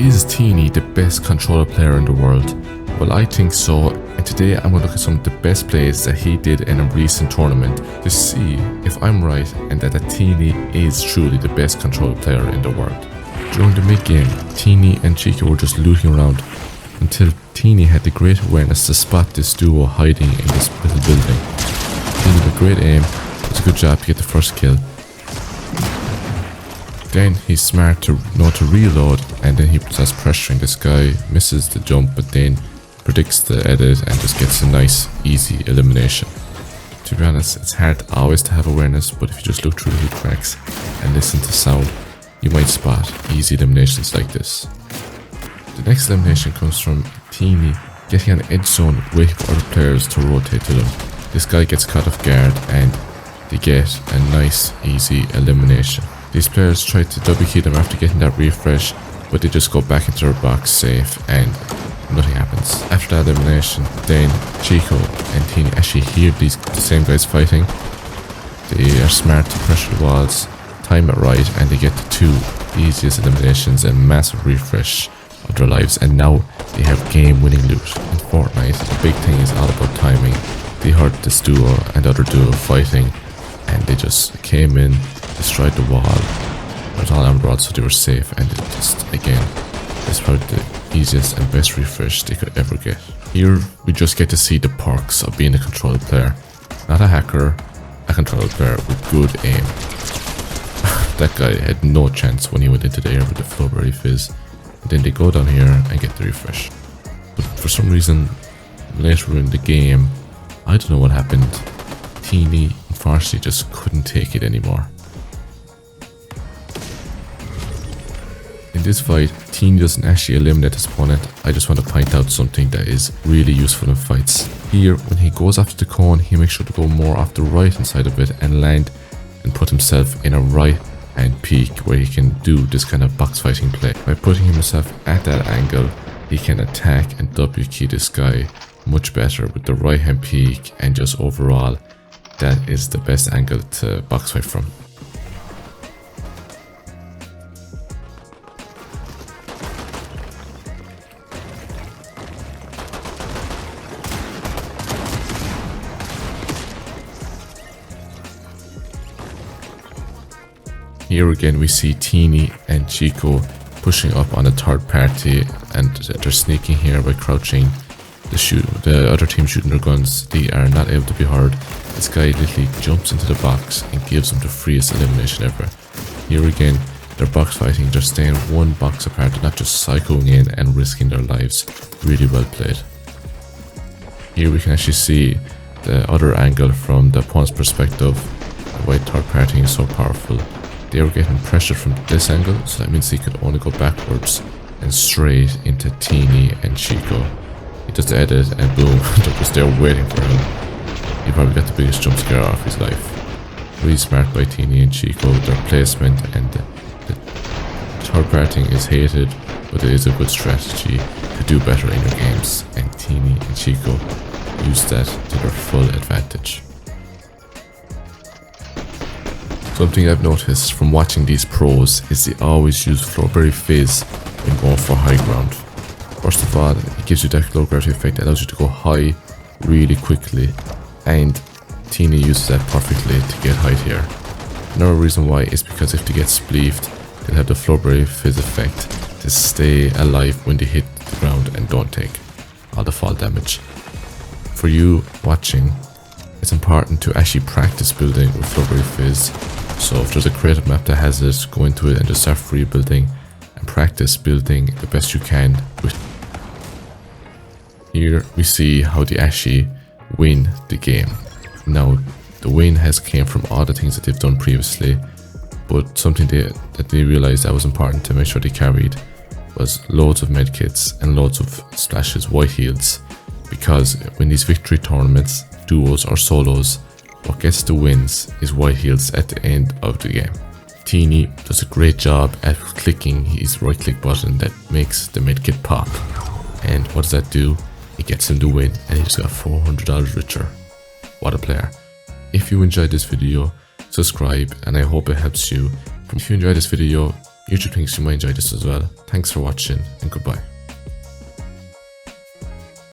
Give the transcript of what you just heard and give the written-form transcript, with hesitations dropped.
Is T3ny the best controller player in the world? Well, I think so, and today I'm going to look at some of the best plays that he did in a recent tournament to see if I'm right and that T3ny is truly the best controller player in the world. During the mid-game, T3ny and Chico were just looting around until T3ny had the great awareness to spot this duo hiding in this little building. T3ny with great aim, does a good job to get the first kill. Then he's smart to know to reload, and then he starts pressuring this guy, misses the jump, but then predicts the edit and just gets a nice easy elimination. To be honest, it's hard always to have awareness, but if you just look through the heat cracks and listen to sound, you might spot easy eliminations like this. The next elimination comes from T3ny getting an edge zone, waiting for other players to rotate to them. This guy gets caught off guard and they get a nice easy elimination. These players try to double key them after getting that refresh, but they just go back into their box safe and nothing happens. After that elimination, then Chico and T3ny actually hear the same guys fighting. They are smart to pressure the walls, time it right, and they get the two easiest eliminations and massive refresh of their lives, and now they have game winning loot. In Fortnite, the big thing is all about timing. They heard this duo and the other duo fighting, and they just came in, destroyed the wall. It was all armored rods, so they were safe, and it just, again, it's probably the easiest and best refresh they could ever get. Here, we just get to see the perks of being a controller player. Not a hacker, a controller player with good aim. That guy had no chance when he went into the air with the Flowberry Fizz. And then they go down here and get the refresh. But for some reason, later in the game, I don't know what happened. T3ny unfortunately just couldn't take it anymore. In this fight, T3ny doesn't actually eliminate his opponent. I just want to point out something that is really useful in fights. Here, when he goes after the cone, he makes sure to go more off the right hand side of it and land and put himself in a right hand peak where he can do this kind of box fighting play. By putting himself at that angle, he can attack and W key this guy much better with the right hand peak, and just overall, that is the best angle to box fight from. Here again we see T3ny and Chico pushing up on a third party, and they're sneaking here by crouching. The other team shooting their guns, they are not able to be heard. This guy literally jumps into the box and gives them the freest elimination ever. Here again, they're box fighting, they're staying one box apart, they're not just psychoing in and risking their lives. Really well played. Here we can actually see the other angle from the opponent's perspective, why third party is so powerful. They were getting pressure from this angle, so that means he could only go backwards and straight into T3ny and Chico. He does the edit and boom, they're just there waiting for him. He probably got the biggest jump scare of his life. Really smart by T3ny and Chico, their placement, and the third partying is hated, but it is a good strategy to do better in your games, and T3ny and Chico use that to their full advantage. Something I've noticed from watching these pros is they always use Flowberry Fizz when going for high ground. First of all, it gives you that low gravity effect that allows you to go high really quickly, and T3ny uses that perfectly to get height here. Another reason why is because if they get spleefed, they'll have the Flowberry Fizz effect to stay alive when they hit the ground and don't take all the fall damage. For you watching, it's important to actually practice building with Flowberry Fizz. So if there's a creative map that has it, go into it and just start free building and practice building the best you can with. Here we see how they actually win the game. Now the win has came from all the things that they've done previously, but something that they realized that was important to make sure they carried was loads of medkits and loads of splashes, white heals, because when these victory tournaments, duos or solos, what gets the wins is white heals at the end of the game. T3ny does a great job at clicking his right click button that makes the medkit pop. And what does that do? It gets him the win, and he just got $400 richer. What a player. If you enjoyed this video, subscribe, and I hope it helps you. If you enjoyed this video, YouTube thinks you might enjoy this as well. Thanks for watching and goodbye.